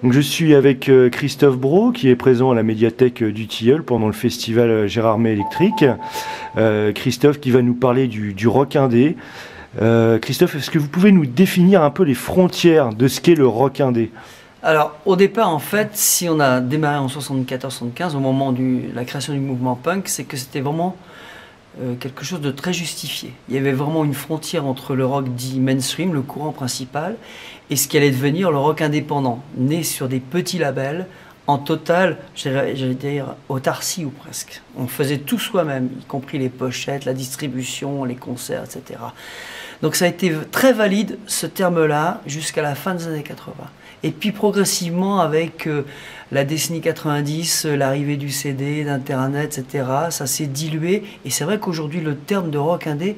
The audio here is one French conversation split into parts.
Donc je suis avec Christophe Brault qui est présent à la médiathèque du Tilleul pendant le festival Gérardmer Électrique. Christophe qui va nous parler du rock indé. Christophe, est-ce que vous pouvez nous définir un peu les frontières de ce qu'est le rock indé? Alors, au départ, en fait, si on a démarré en 74-75, au moment de la création du mouvement punk, c'est que c'était vraiment quelque chose de très justifié. Il y avait vraiment une frontière entre le rock dit mainstream, le courant principal, et ce qui allait devenir le rock indépendant, né sur des petits labels, en total, j'allais dire autarcie ou presque. On faisait tout soi-même, y compris les pochettes, la distribution, les concerts, etc. Donc ça a été très valide, ce terme-là, jusqu'à la fin des années 80. Et puis progressivement, avec la décennie 90, l'arrivée du CD, d'Internet, etc., ça s'est dilué. Et c'est vrai qu'aujourd'hui, le terme de rock indé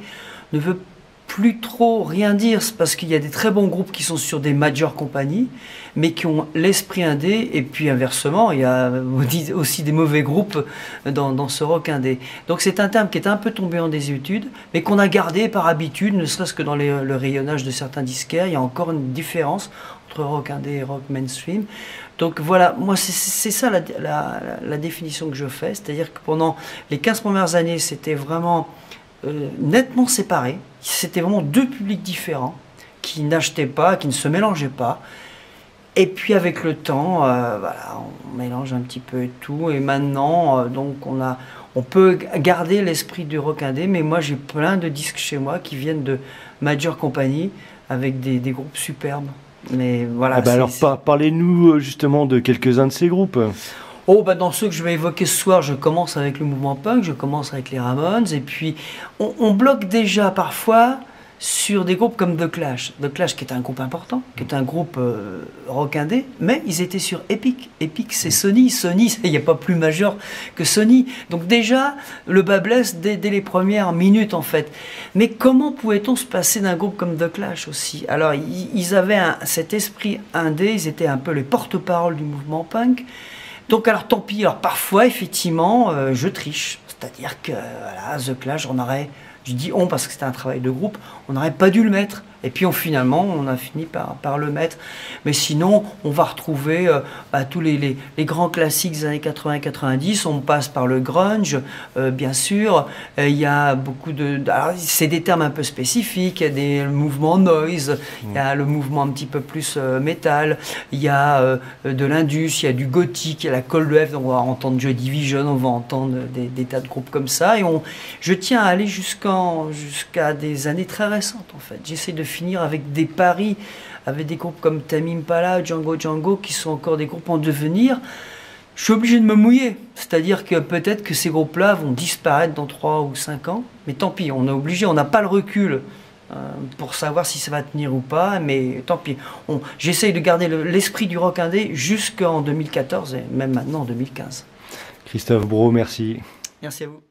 ne veut plus trop rien dire, parce qu'il y a des très bons groupes qui sont sur des major compagnies, mais qui ont l'esprit indé, et puis inversement, il y a aussi des mauvais groupes dans ce rock indé. Donc c'est un terme qui est un peu tombé en désuétude, mais qu'on a gardé par habitude, ne serait-ce que dans le rayonnage de certains disquaires. Il y a encore une différence entre rock indé et rock mainstream. Donc voilà, moi c'est ça la définition que je fais, c'est-à-dire que pendant les 15 premières années, c'était vraiment nettement séparés. C'était vraiment deux publics différents qui n'achetaient pas, qui ne se mélangeaient pas. Et puis avec le temps, voilà, on mélange un petit peu tout. Et maintenant, donc on peut garder l'esprit du rock indé, mais moi j'ai plein de disques chez moi qui viennent de major compagnies avec des groupes superbes. Mais voilà. Ah bah alors parlez-nous justement de quelques-uns de ces groupes. Oh, bah dans ceux que je vais évoquer ce soir, je commence avec le mouvement punk, je commence avec les Ramones, et puis on bloque déjà parfois sur des groupes comme The Clash. The Clash qui est un groupe important, qui est un groupe rock indé, mais ils étaient sur Epic. Epic c'est Sony, il n'y a pas plus majeur que Sony. Donc déjà, le bas blesse dès les premières minutes en fait. Mais comment pouvait-on se passer d'un groupe comme The Clash aussi? Alors ils avaient cet esprit indé, ils étaient un peu les porte-parole du mouvement punk. Donc alors tant pis, alors parfois effectivement je triche, c'est-à-dire que voilà, The Clash, je dis on parce que c'était un travail de groupe, on n'aurait pas dû le mettre. Et puis finalement, on a fini par le mettre. Mais sinon, on va retrouver tous les grands classiques des années 80-90. On passe par le grunge, bien sûr. Il y a beaucoup alors, c'est des termes un peu spécifiques. Il y a le mouvement noise, il y a le mouvement un petit peu plus métal. Il y a de l'indus, il y a du gothique, il y a la cold wave. On va entendre Joy Division, on va entendre des tas de groupes comme ça. Et je tiens à aller jusqu'à des années très récentes, en fait. J'essaie de finir avec des paris, avec des groupes comme Tame Impala, Django, qui sont encore des groupes en devenir. Je suis obligé de me mouiller, c'est-à-dire que peut-être que ces groupes-là vont disparaître dans 3 ou 5 ans, mais tant pis, on est obligé, on n'a pas le recul pour savoir si ça va tenir ou pas, mais tant pis. J'essaye de garder l'esprit du rock indé jusqu'en 2014 et même maintenant en 2015. Christophe Brault, merci. Merci à vous.